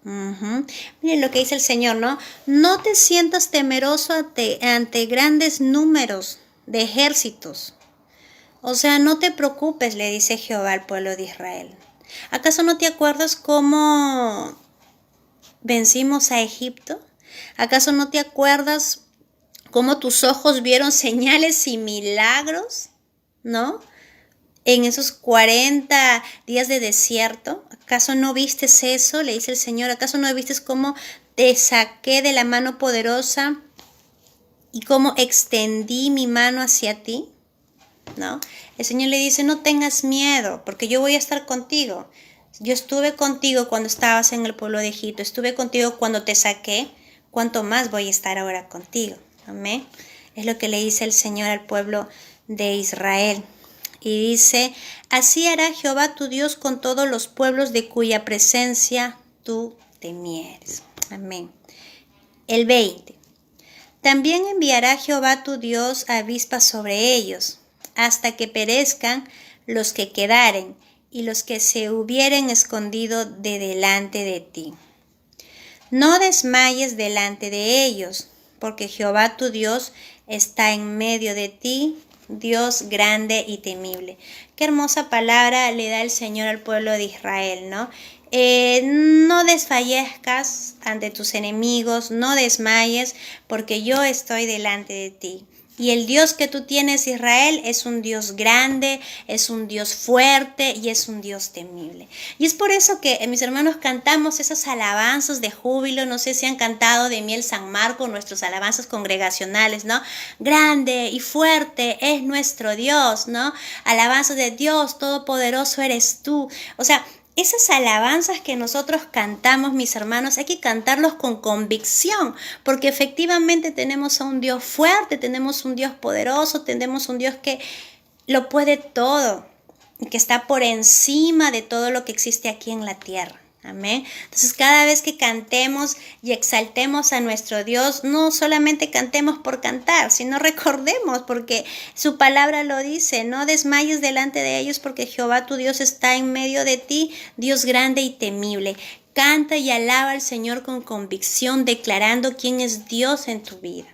Miren lo que dice el Señor, ¿no? No te sientas temeroso ante grandes números de ejércitos. O sea, no te preocupes, le dice Jehová al pueblo de Israel. ¿Acaso no te acuerdas cómo vencimos a Egipto? ¿Acaso no te acuerdas cómo tus ojos vieron señales y milagros? ¿No? En esos 40 días de desierto. ¿Acaso no vistes eso? Le dice el Señor. ¿Acaso no vistes cómo te saqué de la mano poderosa y cómo extendí mi mano hacia ti? ¿No? El Señor le dice, no tengas miedo, porque yo voy a estar contigo. Yo estuve contigo cuando estabas en el pueblo de Egipto, estuve contigo cuando te saqué, ¿cuánto más voy a estar ahora contigo? Amén. Es lo que le dice el Señor al pueblo de Israel. Y dice, así hará Jehová tu Dios con todos los pueblos de cuya presencia tú temieres. Amén. El 20. También enviará Jehová tu Dios avispas sobre ellos, hasta que perezcan los que quedaren y los que se hubieren escondido de delante de ti. No desmayes delante de ellos, porque Jehová tu Dios está en medio de ti, Dios grande y temible. Qué hermosa palabra le da el Señor al pueblo de Israel, ¿no? No desfallezcas ante tus enemigos, no desmayes, porque yo estoy delante de ti. Y el Dios que tú tienes, Israel, es un Dios grande, es un Dios fuerte y es un Dios temible. Y es por eso que, mis hermanos, cantamos esas alabanzas de júbilo. No sé si han cantado de Miel San Marco, nuestras alabanzas congregacionales, ¿no? Grande y fuerte es nuestro Dios, ¿no? Alabanzas de Dios, todopoderoso eres tú. O sea, esas alabanzas que nosotros cantamos, mis hermanos, hay que cantarlos con convicción, porque efectivamente tenemos a un Dios fuerte, tenemos un Dios poderoso, tenemos un Dios que lo puede todo, que está por encima de todo lo que existe aquí en la tierra. Amén. Entonces, cada vez que cantemos y exaltemos a nuestro Dios, no solamente cantemos por cantar, sino recordemos, porque su palabra lo dice: no desmayes delante de ellos, porque Jehová tu Dios está en medio de ti, Dios grande y temible. Canta y alaba al Señor con convicción, declarando quién es Dios en tu vida.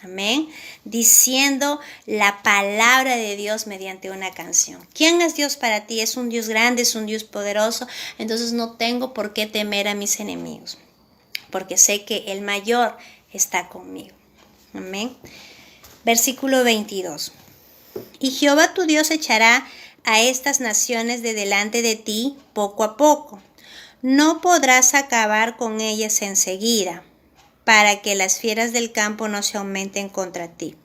Amén. Diciendo la palabra de Dios mediante una canción. ¿Quién es Dios para ti? Es un Dios grande, es un Dios poderoso. Entonces no tengo por qué temer a mis enemigos, porque sé que el mayor está conmigo. Amén. Versículo 22. Y Jehová tu Dios echará a estas naciones de delante de ti poco a poco. No podrás acabar con ellas enseguida, para que las fieras del campo no se aumenten contra ti.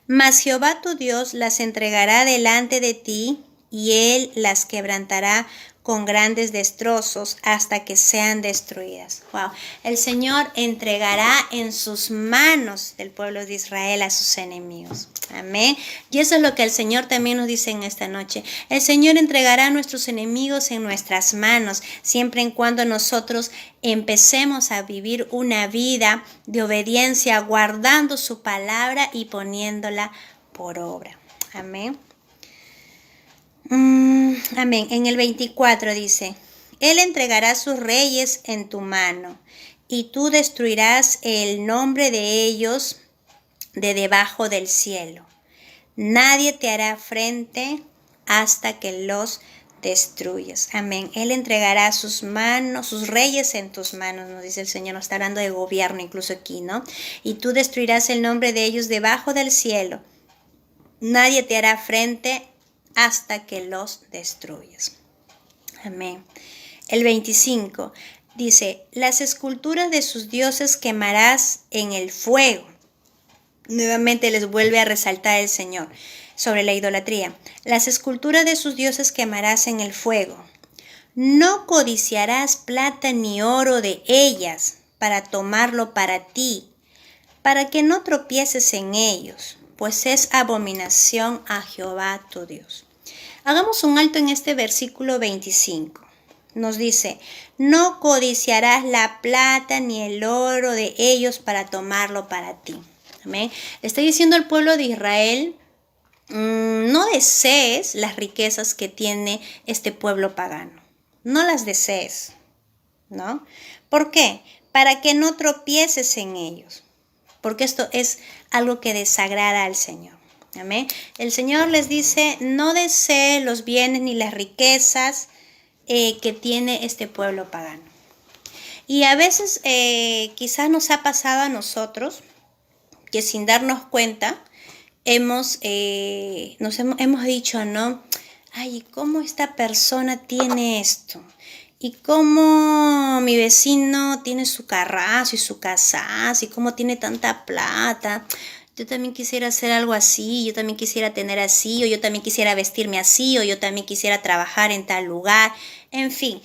Mas Jehová tu Dios las entregará delante de ti, y él las quebrantará con grandes destrozos hasta que sean destruidas. Wow. El Señor entregará en sus manos del pueblo de Israel a sus enemigos. Amén. Y eso es lo que el Señor también nos dice en esta noche. El Señor entregará a nuestros enemigos en nuestras manos, siempre y cuando nosotros empecemos a vivir una vida de obediencia, guardando su palabra y poniéndola por obra. Amén. Amén. En el 24 dice: Él entregará sus reyes en tu mano, y tú destruirás el nombre de ellos de debajo del cielo. Nadie te hará frente hasta que los destruyas. Amén. Él entregará sus manos, sus reyes en tus manos, nos dice el Señor. Nos está hablando de gobierno incluso aquí, ¿no? Y tú destruirás el nombre de ellos debajo del cielo. Nadie te hará frente hasta que los destruyas. Amén. El 25 dice: las esculturas de sus dioses quemarás en el fuego. Nuevamente les vuelve a resaltar el Señor sobre la idolatría. Las esculturas de sus dioses quemarás en el fuego. No codiciarás plata ni oro de ellas para tomarlo para ti, para que no tropieces en ellos, pues es abominación a Jehová tu Dios. Hagamos un alto en este versículo 25. Nos dice: no codiciarás la plata ni el oro de ellos para tomarlo para ti. Amén. Le está diciendo al pueblo de Israel: no desees las riquezas que tiene este pueblo pagano. No las desees, ¿no? ¿Por qué? Para que no tropieces en ellos. Porque esto es algo que desagrada al Señor. Amén. El Señor les dice: no desee los bienes ni las riquezas que tiene este pueblo pagano. Y a veces quizás nos ha pasado a nosotros que sin darnos cuenta hemos dicho, ¿no? Ay, ¿cómo esta persona tiene esto? ¿Y cómo mi vecino tiene su carrazo y su casazo? ¿Y cómo tiene tanta plata? Yo también quisiera hacer algo así, yo también quisiera tener así, o yo también quisiera vestirme así, o yo también quisiera trabajar en tal lugar. En fin,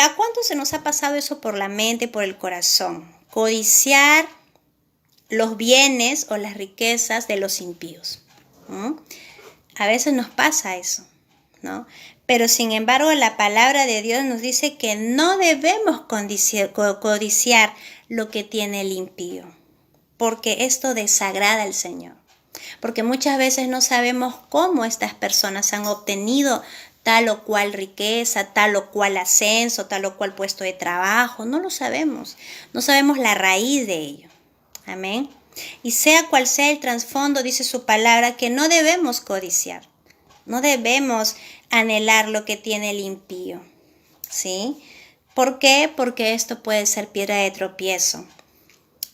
¿a cuánto se nos ha pasado eso por la mente, por el corazón? Codiciar los bienes o las riquezas de los impíos. ¿No? A veces nos pasa eso, ¿no? Pero sin embargo la palabra de Dios nos dice que no debemos codiciar lo que tiene el impío, porque esto desagrada al Señor. Porque muchas veces no sabemos cómo estas personas han obtenido tal o cual riqueza, tal o cual ascenso, tal o cual puesto de trabajo. No lo sabemos. No sabemos la raíz de ello. Amén. Y sea cual sea el trasfondo, dice su palabra, que no debemos codiciar. No debemos anhelar lo que tiene el impío. ¿Sí? ¿Por qué? Porque esto puede ser piedra de tropiezo.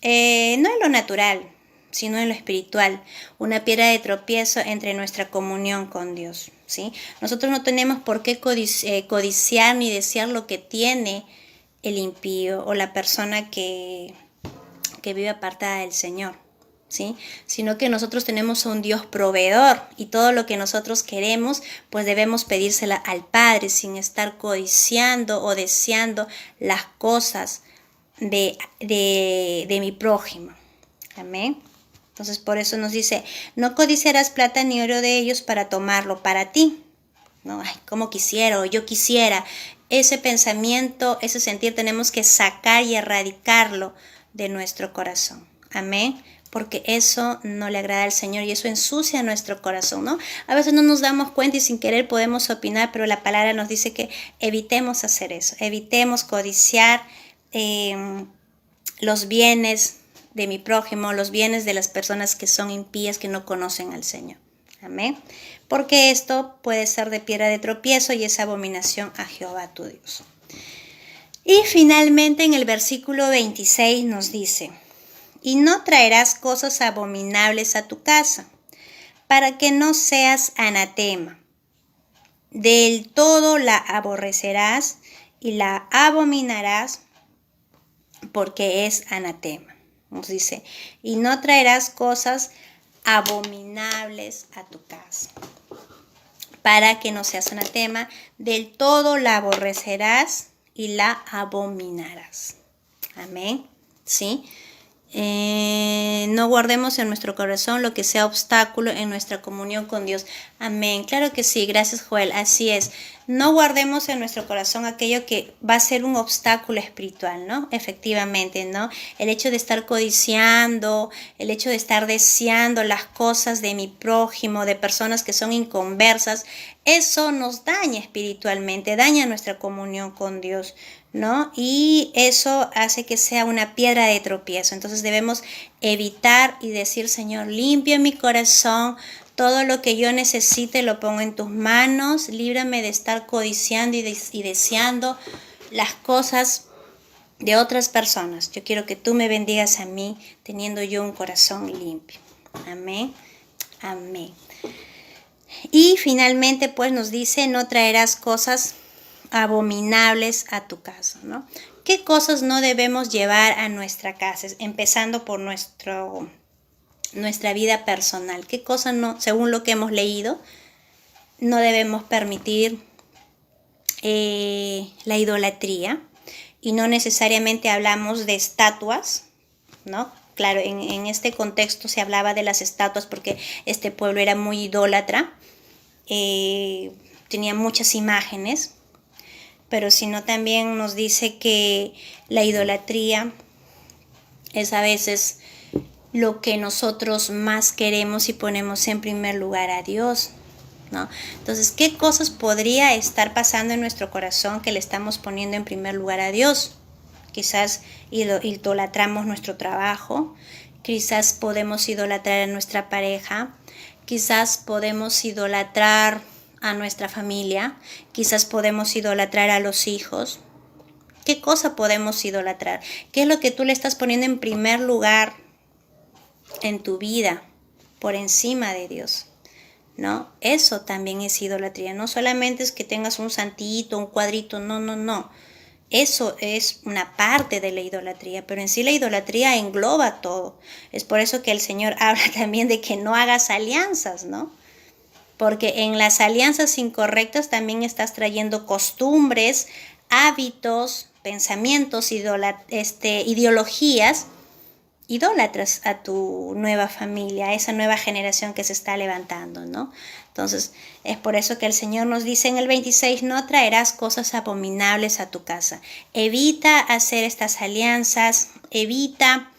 No es lo natural, sino en lo espiritual, una piedra de tropiezo entre nuestra comunión con Dios, ¿sí? Nosotros no tenemos por qué codiciar ni desear lo que tiene el impío o la persona que vive apartada del Señor, ¿sí? Sino que nosotros tenemos a un Dios proveedor y todo lo que nosotros queremos, pues debemos pedírsela al Padre sin estar codiciando o deseando las cosas de mi prójimo. Amén. Entonces por eso nos dice, no codiciarás plata ni oro de ellos para tomarlo para ti. No, ay, como quisiera o yo quisiera. Ese pensamiento, ese sentir tenemos que sacar y erradicarlo de nuestro corazón. Amén. Porque eso no le agrada al Señor y eso ensucia nuestro corazón, ¿no? A veces no nos damos cuenta y sin querer podemos opinar, pero la palabra nos dice que evitemos hacer eso. Evitemos codiciar los bienes de mi prójimo, los bienes de las personas que son impías, que no conocen al Señor. Amén. Porque esto puede ser de piedra de tropiezo y es abominación a Jehová tu Dios. Y finalmente en el versículo 26 nos dice, y no traerás cosas abominables a tu casa, para que no seas anatema. Del todo la aborrecerás y la abominarás, porque es anatema. Nos dice, y no traerás cosas abominables a tu casa, para que no seas anatema, del todo la aborrecerás y la abominarás. Amén. ¿Sí? No guardemos en nuestro corazón lo que sea obstáculo en nuestra comunión con Dios. Amén. Claro que sí, gracias Joel, así es. No guardemos en nuestro corazón aquello que va a ser un obstáculo espiritual, ¿no? Efectivamente, ¿no? El hecho de estar codiciando, el hecho de estar deseando las cosas de mi prójimo, de personas que son inconversas, eso nos daña espiritualmente, daña nuestra comunión con Dios, ¿no? Y eso hace que sea una piedra de tropiezo. Entonces debemos evitar y decir, Señor, limpia mi corazón, todo lo que yo necesite lo pongo en tus manos, líbrame de estar codiciando y deseando las cosas de otras personas. Yo quiero que tú me bendigas a mí, teniendo yo un corazón limpio. Amén. Amén. Y finalmente pues nos dice, no traerás cosas abominables a tu casa, ¿no? ¿Qué cosas no debemos llevar a nuestra casa? Empezando por nuestra vida personal. ¿Qué cosas no, según lo que hemos leído, no debemos permitir? La idolatría. Y no necesariamente hablamos de estatuas, ¿no? Claro, en este contexto se hablaba de las estatuas porque este pueblo era muy idólatra. Tenía muchas imágenes. Pero sino también nos dice que la idolatría es a veces lo que nosotros más queremos y ponemos en primer lugar a Dios, ¿no? Entonces, ¿qué cosas podría estar pasando en nuestro corazón que le estamos poniendo en primer lugar a Dios? Quizás idolatramos nuestro trabajo, quizás podemos idolatrar a nuestra pareja, quizás podemos idolatrar a nuestra familia, quizás podemos idolatrar a los hijos. ¿Qué cosa podemos idolatrar? ¿Qué es lo que tú le estás poniendo en primer lugar en tu vida, por encima de Dios? ¿No? Eso también es idolatría. No solamente es que tengas un santito, un cuadrito, no. Eso es una parte de la idolatría, pero en sí la idolatría engloba todo. Es por eso que el Señor habla también de que no hagas alianzas, ¿no? Porque en las alianzas incorrectas también estás trayendo costumbres, hábitos, pensamientos, ideologías idólatras a tu nueva familia, a esa nueva generación que se está levantando, ¿no? Entonces, es por eso que el Señor nos dice en el 26, no traerás cosas abominables a tu casa. Evita hacer estas alianzas, evita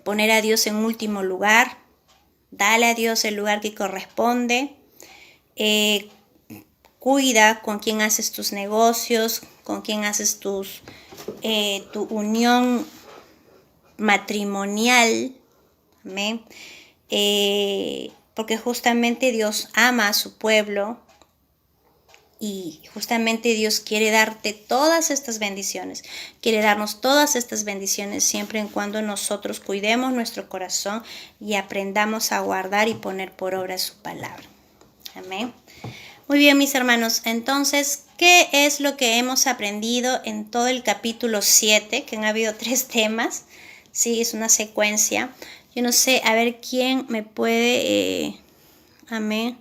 poner a Dios en último lugar. Dale a Dios el lugar que corresponde. Cuida con quién haces tus negocios, con quién haces tu unión matrimonial. Amén. Porque justamente Dios ama a su pueblo Y justamente Dios quiere darte todas estas bendiciones, quiere darnos todas estas bendiciones siempre en cuando nosotros cuidemos nuestro corazón y aprendamos a guardar y poner por obra su palabra. Amén. Muy bien, mis hermanos, entonces, ¿qué es lo que hemos aprendido en todo el capítulo 7? Que han habido 3 temas, sí, es una secuencia. Yo no sé, a ver quién me puede, amén.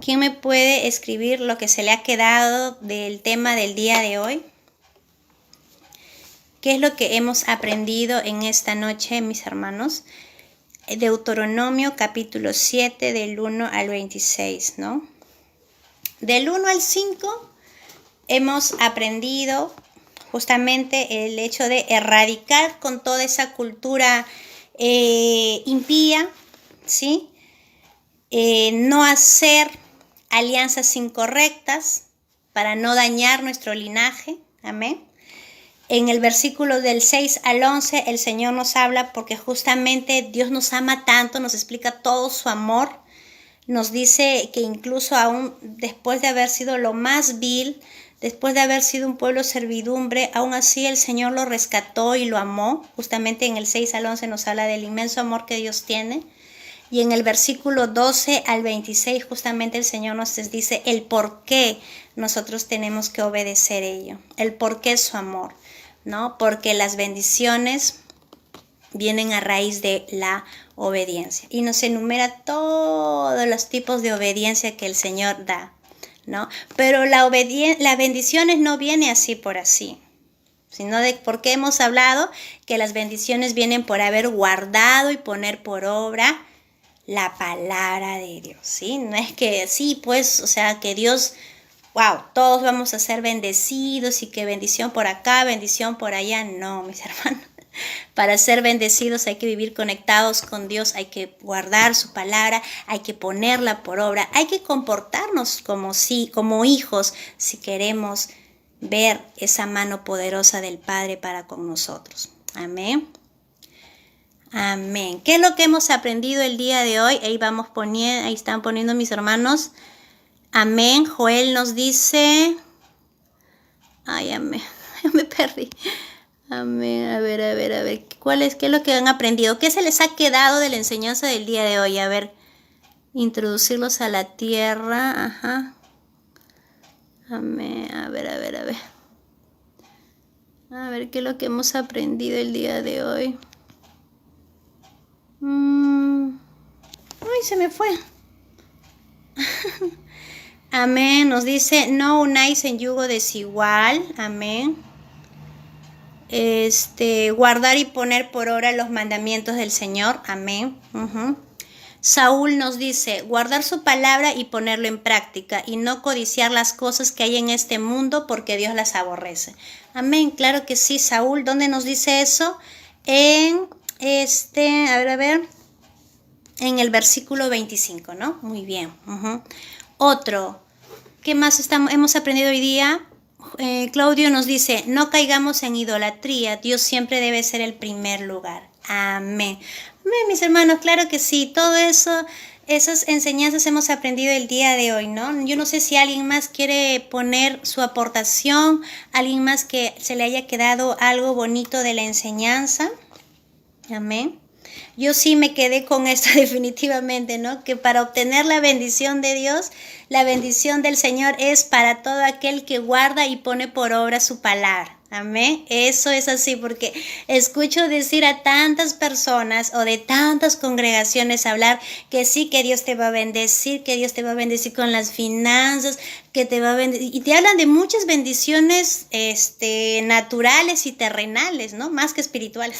¿Quién me puede escribir lo que se le ha quedado del tema del día de hoy? ¿Qué es lo que hemos aprendido en esta noche, mis hermanos? Deuteronomio capítulo 7 del 1 al 26, ¿no? Del 1 al 5 hemos aprendido justamente el hecho de erradicar con toda esa cultura impía, ¿sí? No hacer alianzas incorrectas para no dañar nuestro linaje. Amén. En el versículo del 6 al 11 el Señor nos habla porque justamente Dios nos ama tanto, nos explica todo su amor. Nos dice que incluso aún después de haber sido lo más vil, después de haber sido un pueblo servidumbre, aún así el Señor lo rescató y lo amó. Justamente en el 6 al 11 nos habla del inmenso amor que Dios tiene. Y en el versículo 12 al 26 justamente el Señor nos dice el por qué nosotros tenemos que obedecer ello, el por qué su amor, ¿no? Porque las bendiciones vienen a raíz de la obediencia. Y nos enumera todos los tipos de obediencia que el Señor da, ¿no? Pero la bendiciones no viene así por así, sino de porque hemos hablado que las bendiciones vienen por haber guardado y poner por obra la palabra de Dios, ¿sí? No es que sí, pues, o sea, que Dios, wow, todos vamos a ser bendecidos y que bendición por acá, bendición por allá. No, mis hermanos. Para ser bendecidos hay que vivir conectados con Dios, hay que guardar su palabra, hay que ponerla por obra, hay que comportarnos como hijos si queremos ver esa mano poderosa del Padre para con nosotros. Amén. Amén. ¿Qué es lo que hemos aprendido el día de hoy? Ahí están poniendo mis hermanos. Amén. Joel nos dice. Ay, amén. Me perdí. Amén. A ver. ¿Qué es lo que han aprendido? ¿Qué se les ha quedado de la enseñanza del día de hoy? A ver. Introducirlos a la tierra. Ajá. Amén. A ver. A ver, ¿qué es lo que hemos aprendido el día de hoy? Ay, se me fue. Amén. Nos dice, no unáis en yugo desigual. Amén. Guardar y poner por obra los mandamientos del Señor. Amén. Saúl nos dice, guardar su palabra y ponerlo en práctica y no codiciar las cosas que hay en este mundo porque Dios las aborrece. Amén. Claro que sí, Saúl. ¿Dónde nos dice eso? En a ver. En el versículo 25, ¿no? Muy bien. Otro. ¿Qué más hemos aprendido hoy día? Claudio nos dice, no caigamos en idolatría. Dios siempre debe ser el primer lugar. Amén. Amén, mis hermanos, claro que sí. Todo eso, esas enseñanzas hemos aprendido el día de hoy, ¿no? Yo no sé si alguien más quiere poner su aportación, alguien más que se le haya quedado algo bonito de la enseñanza. Amén. Yo sí me quedé con esto definitivamente, ¿no? Que para obtener la bendición de Dios, la bendición del Señor es para todo aquel que guarda y pone por obra su palabra. Amén. Eso es así porque escucho decir a tantas personas o de tantas congregaciones hablar que sí, que Dios te va a bendecir, que Dios te va a bendecir con las finanzas, que te va a bendecir. Y te hablan de muchas bendiciones naturales y terrenales, ¿no? Más que espirituales.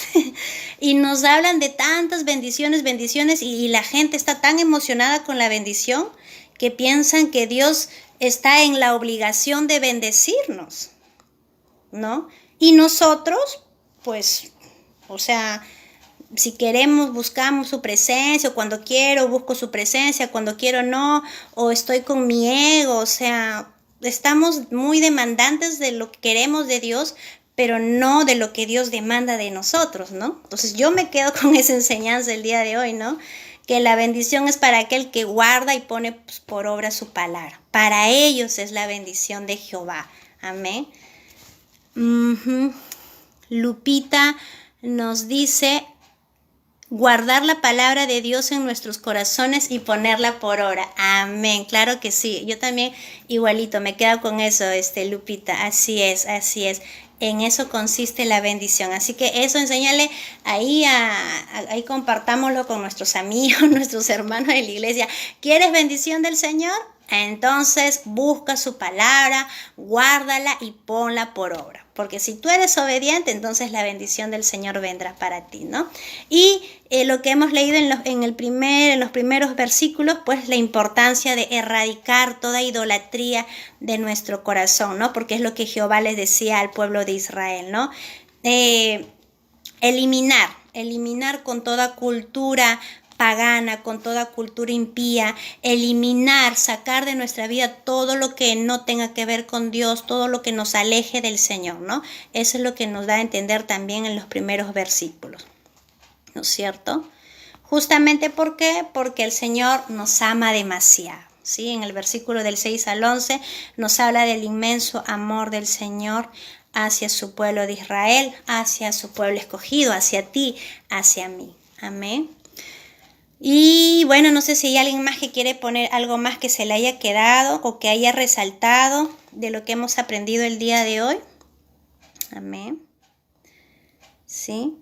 Y nos hablan de tantas bendiciones y la gente está tan emocionada con la bendición que piensan que Dios está en la obligación de bendecirnos, ¿no? Y nosotros, pues, o sea, si queremos, buscamos su presencia, o cuando quiero, busco su presencia, cuando quiero no, o estoy con mi ego, o sea, estamos muy demandantes de lo que queremos de Dios, pero no de lo que Dios demanda de nosotros, ¿no? Entonces yo me quedo con esa enseñanza el día de hoy, ¿no? que la bendición es para aquel que guarda y pone pues, por obra su palabra. Para ellos es la bendición de Jehová. Amén. Lupita nos dice guardar la palabra de Dios en nuestros corazones y ponerla por obra. Amén, claro que sí. Yo también igualito me quedo con eso, Lupita. Así es, así es. En eso consiste la bendición. Así que eso enséñale ahí, ahí compartámoslo con nuestros amigos, nuestros hermanos de la iglesia. ¿Quieres bendición del Señor? Entonces busca su palabra, guárdala y ponla por obra. Porque si tú eres obediente, entonces la bendición del Señor vendrá para ti, ¿no? Y lo que hemos leído en los primeros versículos, pues la importancia de erradicar toda idolatría de nuestro corazón, ¿no? Porque es lo que Jehová les decía al pueblo de Israel, ¿no? Eliminar con toda cultura pagana, con toda cultura impía, eliminar, sacar de nuestra vida todo lo que no tenga que ver con Dios, todo lo que nos aleje del Señor, ¿no? Eso es lo que nos da a entender también en los primeros versículos, ¿no es cierto? Justamente ¿por qué? Porque el Señor nos ama demasiado, ¿sí? En el versículo del 6 al 11 nos habla del inmenso amor del Señor hacia su pueblo de Israel, hacia su pueblo escogido, hacia ti, hacia mí. Amén. Y bueno, no sé si hay alguien más que quiere poner algo más que se le haya quedado o que haya resaltado de lo que hemos aprendido el día de hoy. Amén. Sí.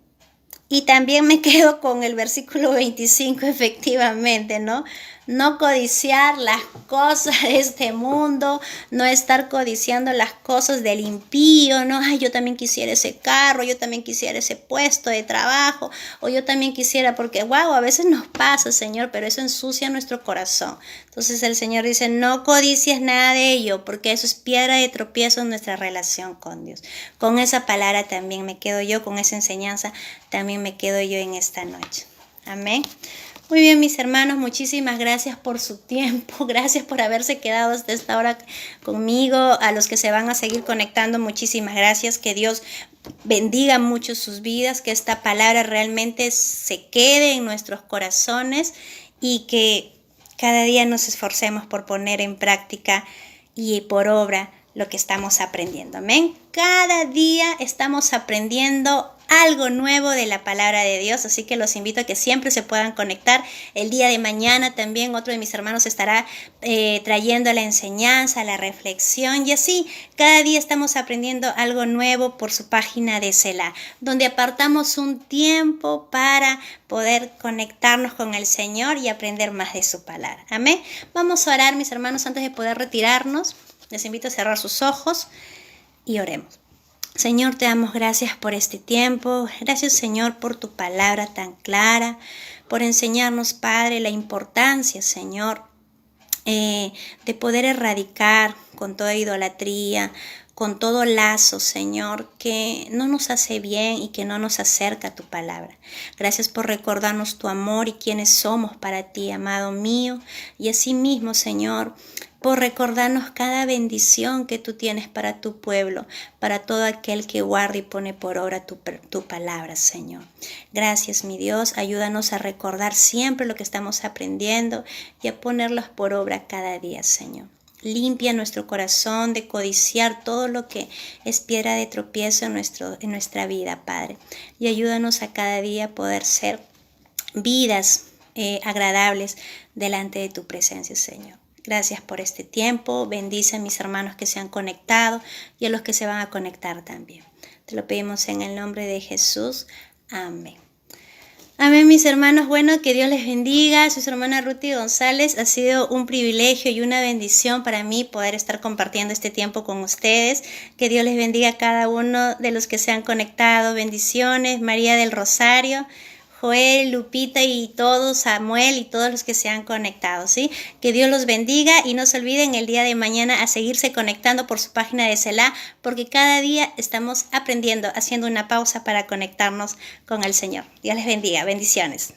Y también me quedo con el versículo 25, efectivamente, ¿no? No codiciar las cosas de este mundo, no estar codiciando las cosas del impío, ¿no? Ay, yo también quisiera ese carro, yo también quisiera ese puesto de trabajo, o yo también quisiera, porque, wow, a veces nos pasa, Señor, pero eso ensucia nuestro corazón. Entonces el Señor dice, no codicies nada de ello, porque eso es piedra de tropiezo en nuestra relación con Dios. Con esa palabra también me quedo yo, con esa enseñanza también me quedo yo en esta noche. Amén. Muy bien, mis hermanos, muchísimas gracias por su tiempo, gracias por haberse quedado hasta esta hora conmigo, a los que se van a seguir conectando, muchísimas gracias, que Dios bendiga mucho sus vidas, que esta palabra realmente se quede en nuestros corazones y que cada día nos esforcemos por poner en práctica y por obra lo que estamos aprendiendo. Amén. Cada día estamos aprendiendo algo nuevo de la palabra de Dios, así que los invito a que siempre se puedan conectar. El día de mañana también otro de mis hermanos estará trayendo la enseñanza, la reflexión, y así cada día estamos aprendiendo algo nuevo por su página de Selah, donde apartamos un tiempo para poder conectarnos con el Señor y aprender más de su palabra. Amén. Vamos a orar, mis hermanos, antes de poder retirarnos. Les invito a cerrar sus ojos y oremos. Señor, te damos gracias por este tiempo. Gracias, Señor, por tu palabra tan clara, por enseñarnos, Padre, la importancia, Señor, de poder erradicar con toda idolatría, con todo lazo, Señor, que no nos hace bien y que no nos acerca a tu palabra. Gracias por recordarnos tu amor y quiénes somos para ti, amado mío. Y asimismo, Señor, por recordarnos cada bendición que tú tienes para tu pueblo, para todo aquel que guarda y pone por obra tu palabra, Señor. Gracias, mi Dios. Ayúdanos a recordar siempre lo que estamos aprendiendo y a ponerlos por obra cada día, Señor. Limpia nuestro corazón de codiciar todo lo que es piedra de tropiezo en nuestra vida, Padre. Y ayúdanos a cada día poder ser vidas agradables delante de tu presencia, Señor. Gracias por este tiempo. Bendice a mis hermanos que se han conectado y a los que se van a conectar también. Te lo pedimos en el nombre de Jesús. Amén. Amén, mis hermanos. Bueno, que Dios les bendiga. Soy su hermana Ruti González. Ha sido un privilegio y una bendición para mí poder estar compartiendo este tiempo con ustedes. Que Dios les bendiga a cada uno de los que se han conectado. Bendiciones. María del Rosario, Joel, Lupita y todos, Samuel y todos los que se han conectado, ¿sí? Que Dios los bendiga y no se olviden el día de mañana a seguirse conectando por su página de Selah, porque cada día estamos aprendiendo, haciendo una pausa para conectarnos con el Señor. Dios les bendiga. Bendiciones.